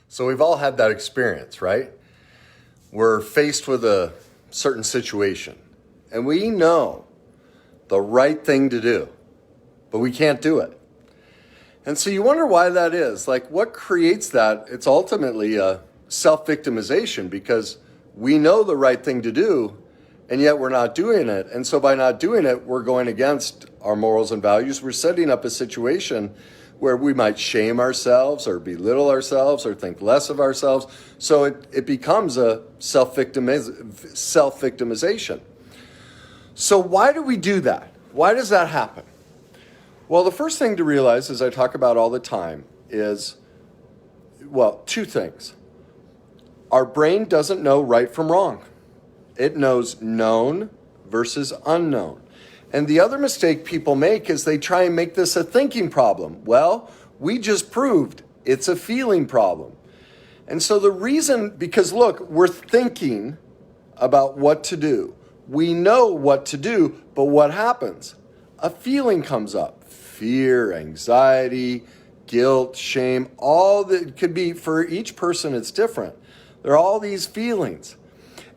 So we've all had that experience, right? We're faced with a certain situation and we know the right thing to do, but we can't do it. And so you wonder why that is. Like, what creates that? It's ultimately a self-victimization because we know the right thing to do and yet we're not doing it. And so by not doing it, we're going against our morals and values. We're setting up a situation where we might shame ourselves or belittle ourselves or think less of ourselves. So it becomes a self-victimization. So why do we do that? Why does that happen? Well, the first thing to realize, as I talk about all the time, is, well, two things. Our brain doesn't know right from wrong. It knows known versus unknown. And the other mistake people make is they try and make this a thinking problem. Well, we just proved it's a feeling problem. And so the reason, because look, we're thinking about what to do. We know what to do, but what happens? A feeling comes up. Fear, anxiety, guilt, shame, all that could be, for each person it's different. There are all these feelings.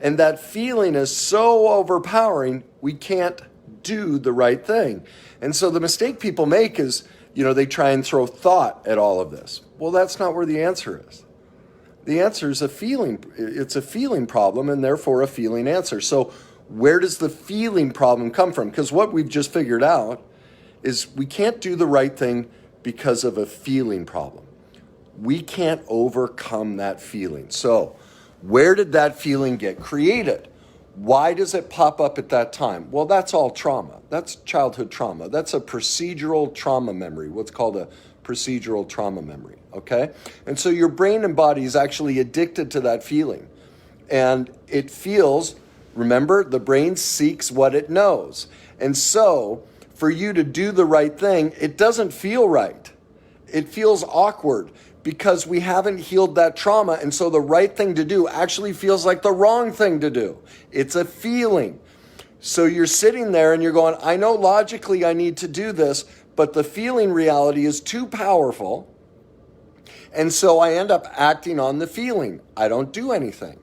And that feeling is so overpowering, we can't do the right thing. And so the mistake people make is, they try and throw thought at all of this. Well, that's not where the answer is. The answer is a feeling. It's a feeling problem and therefore a feeling answer. So where does the feeling problem come from? Because what we've just figured out is we can't do the right thing because of a feeling problem. We can't overcome that feeling. So where did that feeling get created? Why does it pop up at that time? Well, that's all trauma. That's childhood trauma. That's a procedural trauma memory, what's called a procedural trauma memory, okay? And so your brain and body is actually addicted to that feeling. And it feels, remember, the brain seeks what it knows. And so for you to do the right thing, it doesn't feel right. It feels awkward because we haven't healed that trauma. And so the right thing to do actually feels like the wrong thing to do. It's a feeling. So you're sitting there and you're going, I know logically I need to do this, but the feeling reality is too powerful. And so I end up acting on the feeling. I don't do anything,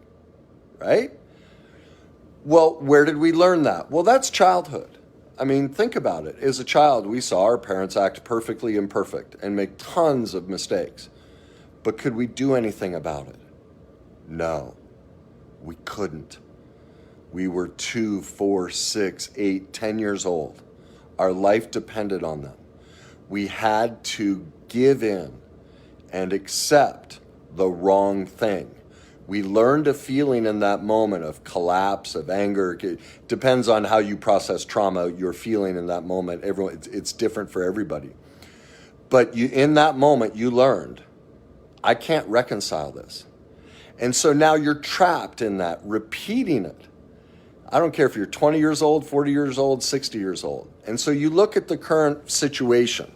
right? Well, where did we learn that? Well, that's childhood. I mean, think about it. As a child, we saw our parents act perfectly imperfect and make tons of mistakes. But could we do anything about it? No, we couldn't. We were 2, 4, 6, 8, 10 years old. Our life depended on them. We had to give in and accept the wrong thing. We learned a feeling in that moment of collapse, of anger. It depends on how you process trauma, your feeling in that moment. It's different for everybody. But in that moment, you learned, I can't reconcile this. And so now you're trapped in that, repeating it. I don't care if you're 20 years old, 40 years old, 60 years old. And so you look at the current situation,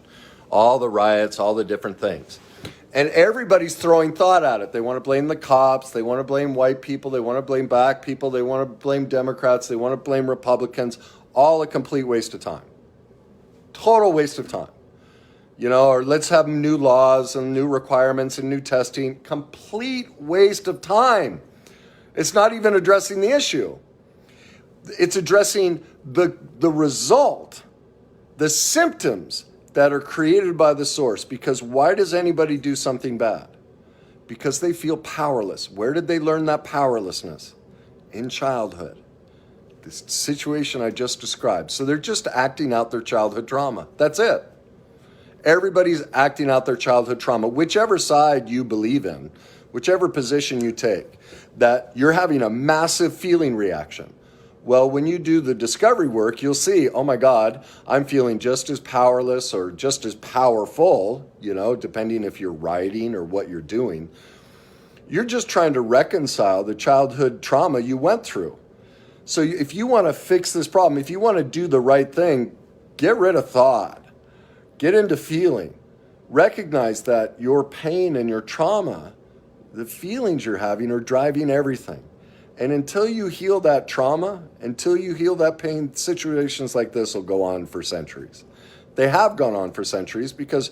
all the riots, all the different things. And everybody's throwing thought at it. They want to blame the cops. They want to blame white people. They want to blame black people. They want to blame Democrats. They want to blame Republicans. All a complete waste of time. Total waste of time. Or let's have new laws and new requirements and new testing. Complete waste of time. It's not even addressing the issue. It's addressing the result, the symptoms that are created by the source. Because why does anybody do something bad? Because they feel powerless. Where did they learn that powerlessness? In childhood. This situation I just described. So they're just acting out their childhood trauma. That's it. Everybody's acting out their childhood trauma, whichever side you believe in, whichever position you take, that you're having a massive feeling reaction. Well, when you do the discovery work, you'll see, oh my God, I'm feeling just as powerless or just as powerful, depending if you're writing or what you're doing. You're just trying to reconcile the childhood trauma you went through. So if you want to fix this problem, if you want to do the right thing, get rid of thought. Get into feeling. Recognize that your pain and your trauma, the feelings you're having are driving everything. And until you heal that trauma, until you heal that pain, situations like this will go on for centuries. They have gone on for centuries because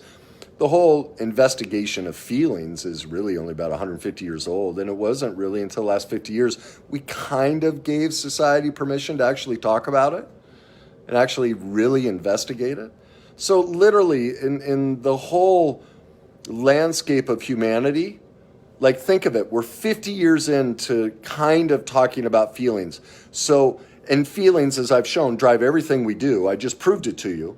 the whole investigation of feelings is really only about 150 years old, and it wasn't really until the last 50 years we kind of gave society permission to actually talk about it and actually really investigate it. So literally in the whole landscape of humanity, like think of it, we're 50 years into kind of talking about feelings. So, and feelings, as I've shown, drive everything we do. I just proved it to you.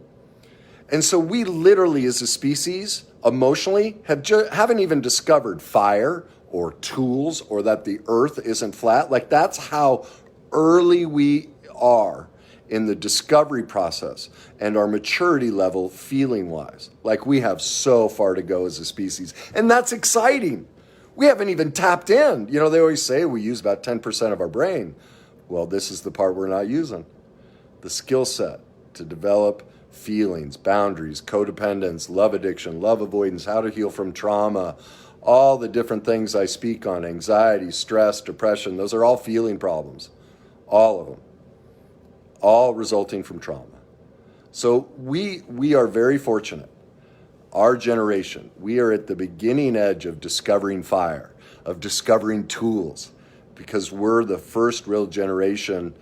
And so we literally as a species, emotionally, haven't even discovered fire or tools or that the earth isn't flat. Like that's how early we are in the discovery process and our maturity level feeling wise. Like we have so far to go as a species. And that's exciting. We haven't even tapped in. You know, they always say we use about 10% of our brain. Well, this is the part we're not using. The skill set to develop feelings, boundaries, codependence, love addiction, love avoidance, how to heal from trauma, all the different things I speak on, anxiety, stress, depression, those are all feeling problems. All of them. All resulting from trauma. So we are very fortunate. Our generation, we are at the beginning edge of discovering fire, of discovering tools, because we're the first real generation,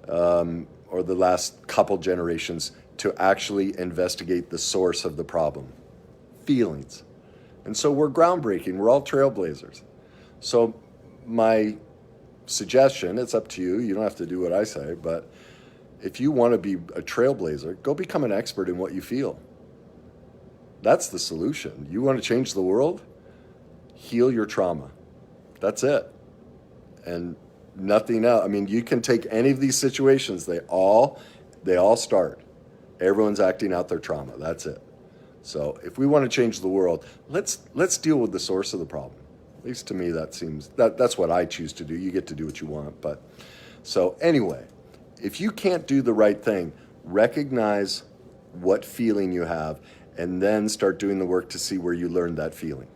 or the last couple generations, to actually investigate the source of the problem, feelings. And so we're groundbreaking. We're all trailblazers. So my suggestion, it's up to you. You don't have to do what I say, but if you want to be a trailblazer, go become an expert in what you feel. That's the solution. You want to change the world? Heal your trauma. That's it. And nothing else. I mean, you can take any of these situations. They all start. Everyone's acting out their trauma. That's it. So if we want to change the world, let's deal with the source of the problem. At least to me, that's what I choose to do. You get to do what you want. But so anyway, if you can't do the right thing, recognize what feeling you have and then start doing the work to see where you learned that feeling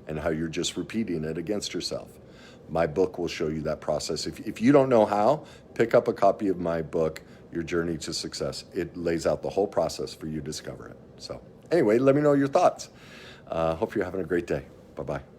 and how you're just repeating it against yourself. My book will show you that process. If you don't know how, pick up a copy of my book, Your Journey to Success. It lays out the whole process for you to discover it. So anyway, let me know your thoughts. Hope you're having a great day. Bye-bye.